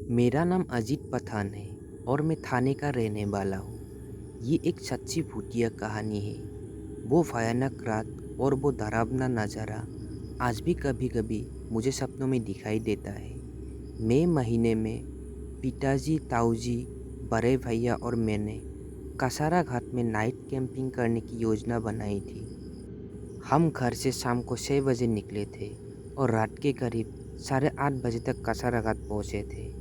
मेरा नाम अजीत पठान है और मैं थाने का रहने वाला हूँ। ये एक सच्ची भूतिया कहानी है। वो भयानक रात और वो डरावना नज़ारा आज भी कभी कभी मुझे सपनों में दिखाई देता है। मई महीने में पिताजी, ताऊजी, बड़े भैया और मैंने कसारा घाट में नाइट कैंपिंग करने की योजना बनाई थी। हम घर से शाम को 6 बजे निकले थे और रात के करीब 8:30 बजे तक कसारा घाट पहुँचे थे।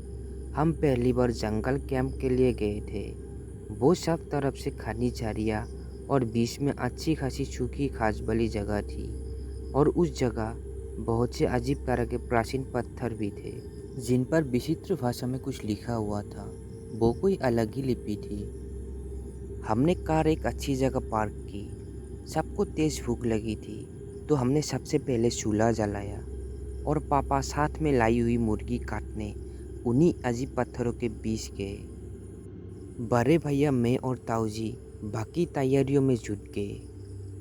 हम पहली बार जंगल कैंप के लिए गए थे। वो सब तरफ से घनी झाड़ियाँ और बीच में अच्छी खासी सूखी घास वाली जगह थी और उस जगह बहुत से अजीब तरह के प्राचीन पत्थर भी थे जिन पर विचित्र भाषा में कुछ लिखा हुआ था। वो कोई अलग ही लिपि थी। हमने कार एक अच्छी जगह पार्क की। सबको तेज भूख लगी थी तो हमने सबसे पहले चूल्हा जलाया और पापा साथ में लाई हुई मुर्गी काटने उन्हीं अजीब पत्थरों के बीच गए। बड़े भैया, मैं और ताऊजी बाकी तैयारियों में जुट गए।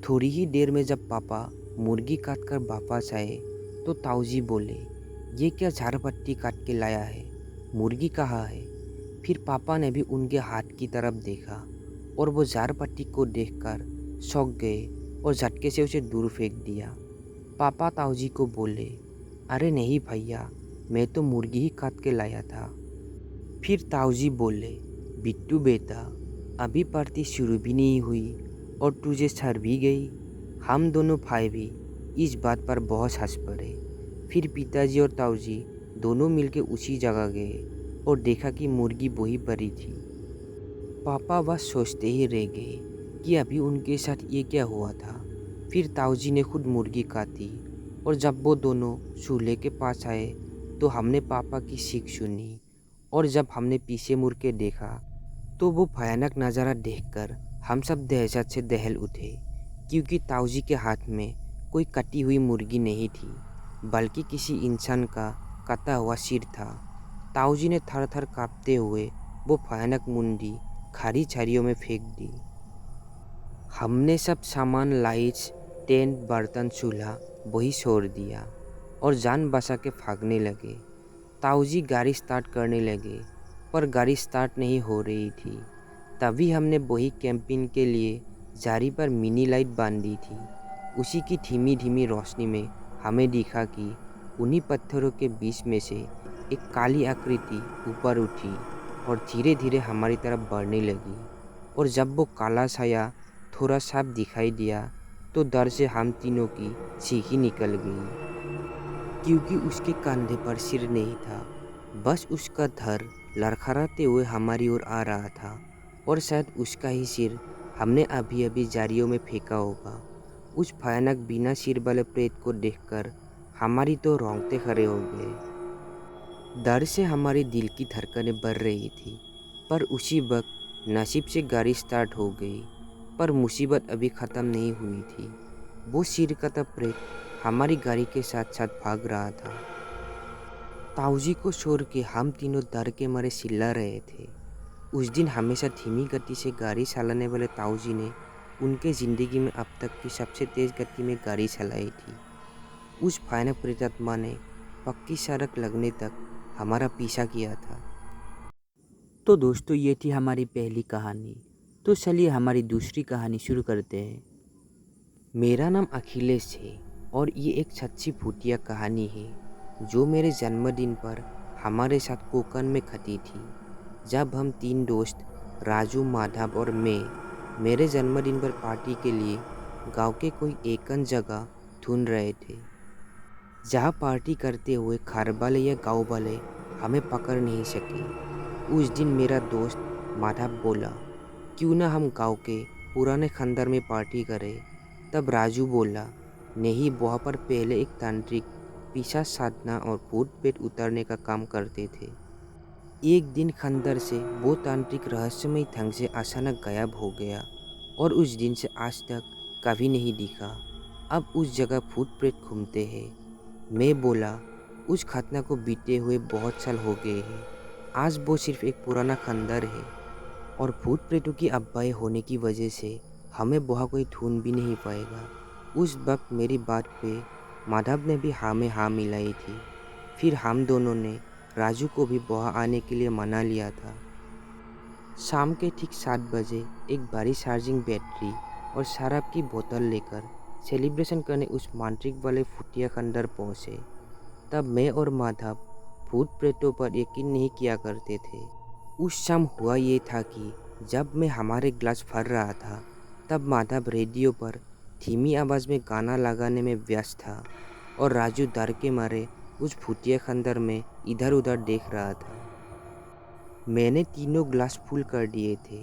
थोड़ी ही देर में जब पापा मुर्गी काट कर वापस आए तो ताऊजी बोले, ये क्या झाड़पट्टी काट के लाया है? मुर्गी कहाँ है? फिर पापा ने भी उनके हाथ की तरफ देखा और वो झाड़पट्टी को देखकर चौंक गए और झटके से उसे दूर फेंक दिया। पापा ताऊजी को बोले, अरे नहीं भैया, मैं तो मुर्गी ही काट के लाया था। फिर ताऊजी बोले, बिट्टू बेटा, अभी पढ़ती शुरू भी नहीं हुई और तुझे सर भी गई। हम दोनों भाई भी इस बात पर बहुत हंस पड़े। फिर पिताजी और ताऊजी दोनों मिलकर उसी जगह गए और देखा कि मुर्गी वही पड़ी थी। पापा बस सोचते ही रह गए कि अभी उनके साथ ये क्या हुआ था। फिर ताऊजी ने खुद मुर्गी काटी और जब वो दोनों चूल्हे के पास आए तो हमने पापा की सीख सुनी और जब हमने पीछे मुड़ के देखा तो वो भयानक नज़ारा देखकर हम सब दहशत से दहल उठे, क्योंकि ताऊजी के हाथ में कोई कटी हुई मुर्गी नहीं थी बल्कि किसी इंसान का कटा हुआ सिर था। ताऊजी ने थर थर काँपते हुए वो भयानक मुंडी खारी झाड़ियों में फेंक दी। हमने सब सामान, लाइट्स, टेंट, बर्तन, चूल्हा वही छोड़ दिया और जान बचा के भागने लगे। ताऊजी गाड़ी स्टार्ट करने लगे पर गाड़ी स्टार्ट नहीं हो रही थी। तभी हमने वही कैंपिंग के लिए जारी पर मिनी लाइट बांधी थी। उसी की धीमी धीमी रोशनी में हमें दिखा कि उन्हीं पत्थरों के बीच में से एक काली आकृति ऊपर उठी और धीरे धीरे हमारी तरफ बढ़ने लगी। और जब वो काला साया थोड़ा साफ दिखाई दिया तो डर से हम तीनों की चीखी निकल गई, क्योंकि उसके कंधे पर सिर नहीं था, बस उसका धड़ लड़खड़ाते हुए हमारी ओर आ रहा था और शायद उसका ही सिर हमने अभी अभी जारियों में फेंका होगा। उस भयानक बिना सिर वाले प्रेत को देखकर हमारी तो रोंगटे खड़े हो गए। डर से हमारे दिल की धड़कनें बढ़ रही थी। पर उसी वक्त नसीब से गाड़ी स्टार्ट हो गई। पर मुसीबत अभी ख़त्म नहीं हुई थी। वो सिरकता प्रेत हमारी गाड़ी के साथ साथ भाग रहा था। ताऊजी को छोड़ के हम तीनों डर के मारे चिल्ला रहे थे। उस दिन हमेशा धीमी गति से गाड़ी चलाने वाले ताऊजी ने उनके ज़िंदगी में अब तक की सबसे तेज़ गति में गाड़ी चलाई थी। उस भयानक प्रेतात्मा ने पक्की सड़क लगने तक हमारा पीछा किया था। तो दोस्तों, ये थी हमारी पहली कहानी। तो चलिए हमारी दूसरी कहानी शुरू करते हैं। मेरा नाम अखिलेश है और ये एक सच्ची भूतिया कहानी है जो मेरे जन्मदिन पर हमारे साथ कोकन में घटी थी। जब हम 3 दोस्त राजू, माधव और मैं मेरे जन्मदिन पर पार्टी के लिए गांव के कोई एकन जगह ढूंढ रहे थे जहां पार्टी करते हुए घर वाले या गाँव वाले हमें पकड़ नहीं सके। उस दिन मेरा दोस्त माधव बोला, क्यों ना हम गांव के पुराने खंडर में पार्टी करें। तब राजू बोला, नहीं, वहाँ पर पहले एक तांत्रिक पिशाच साधना और भूत प्रेत उतारने का काम करते थे। एक दिन खंडर से वो तांत्रिक रहस्यमय ढंग से अचानक गायब हो गया और उस दिन से आज तक कभी नहीं दिखा। अब उस जगह भूत प्रेत घूमते हैं। मैं बोला, उस घटना को बीते हुए बहुत साल हो गए हैं। आज वो सिर्फ एक पुराना खंडर है और भूत प्रेतों की अफवाहें होने की वजह से हमें वहाँ कोई ढूंढ भी नहीं पाएगा। उस वक्त मेरी बात पे माधव ने भी हाँ में हाँ मिलाई थी। फिर हम दोनों ने राजू को भी वहाँ आने के लिए मना लिया था। शाम के ठीक 7 बजे एक भारी चार्जिंग बैटरी और शराब की बोतल लेकर सेलिब्रेशन करने उस मांत्रिक वाले फुटिया खंडर पहुँचे। तब मैं और माधव भूत प्रेतों पर यकीन नहीं किया करते थे। उस शाम हुआ ये था कि जब मैं हमारे ग्लास भर रहा था, तब माधव रेडियो पर धीमी आवाज़ में गाना लगाने में व्यस्त था और राजू डर के मारे उस भूतिया खंडर में इधर उधर देख रहा था। मैंने तीनों ग्लास फुल कर दिए थे,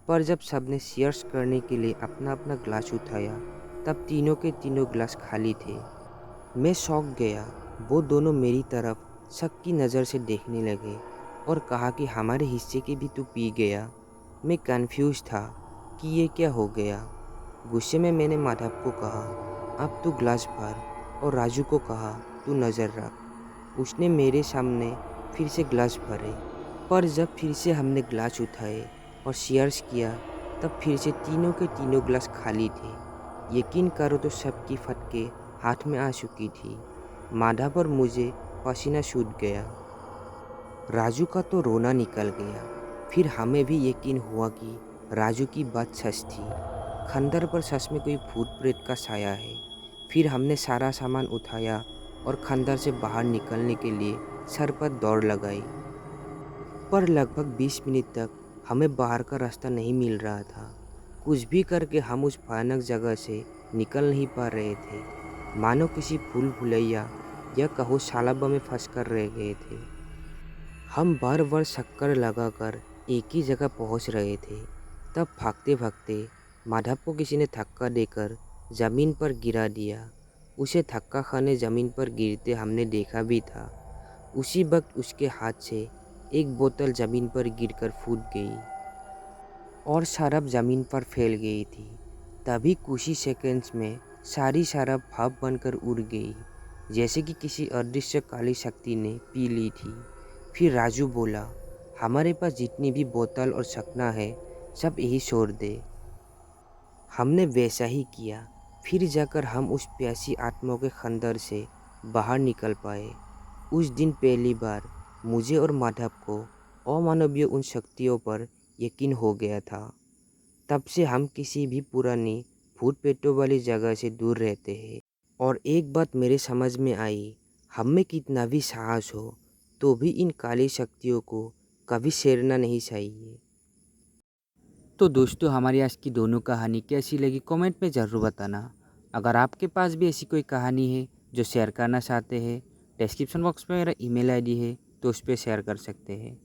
पर जब सबने शेयर्स करने के लिए अपना अपना ग्लास उठाया, तब तीनों के तीनों ग्लास खाली थे। मैं शौक गया। वो दोनों मेरी तरफ शक की नज़र से देखने लगे और कहा कि हमारे हिस्से के भी तू पी गया। मैं कंफ्यूज था कि ये क्या हो गया। गुस्से में मैंने माधव को कहा, अब तू ग्लास भर, और राजू को कहा, तू नज़र रख। उसने मेरे सामने फिर से ग्लास भरे, पर जब फिर से हमने ग्लास उठाए और शेयर्स किया, तब फिर से तीनों के तीनों ग्लास खाली थे। यकीन करो तो सबकी फटके हाथ में आ चुकी थी। माधव और मुझे पसीना छूट गया। राजू का तो रोना निकल गया। फिर हमें भी यकीन हुआ कि राजू की बात सच थी। खंडर पर सच में कोई भूत प्रेत का साया है। फिर हमने सारा सामान उठाया और खंडर से बाहर निकलने के लिए सर पर दौड़ लगाई। पर लगभग 20 मिनट तक हमें बाहर का रास्ता नहीं मिल रहा था। कुछ भी करके हम उस भयानक जगह से निकल नहीं पा रहे थे, मानो किसी भूल भुलैया या कहो सालाबा में फंस कर रह गए थे। हम बार बार चक्कर लगाकर एक ही जगह पहुंच रहे थे। तब भागते भागते माधव को किसी ने धक्का देकर ज़मीन पर गिरा दिया। उसे धक्का खाने ज़मीन पर गिरते हमने देखा भी था। उसी वक्त उसके हाथ से एक बोतल ज़मीन पर गिरकर फूट गई और शराब ज़मीन पर फैल गई थी। तभी कुछ ही सेकंड्स में सारी शराब भाप बनकर उड़ गई, जैसे कि किसी अदृश्य काली शक्ति ने पी ली थी। फिर राजू बोला, हमारे पास जितनी भी बोतल और छकना है, सब यही छोड़ दे। हमने वैसा ही किया। फिर जाकर हम उस प्यासी आत्माओं के खंडर से बाहर निकल पाए। उस दिन पहली बार मुझे और माधव को अमानवीय उन शक्तियों पर यकीन हो गया था। तब से हम किसी भी पुरानी भूत प्रेतों वाली जगह से दूर रहते हैं। और एक बात मेरे समझ में आई, हम में कितना भी साहस हो, तो भी इन काली शक्तियों को कभी छेड़ना नहीं चाहिए। तो दोस्तों, हमारी आज की दोनों कहानी कैसी लगी कमेंट में ज़रूर बताना। अगर आपके पास भी ऐसी कोई कहानी है जो शेयर करना चाहते हैं, डिस्क्रिप्शन बॉक्स में मेरा ईमेल आईडी है, तो उस पर शेयर कर सकते हैं।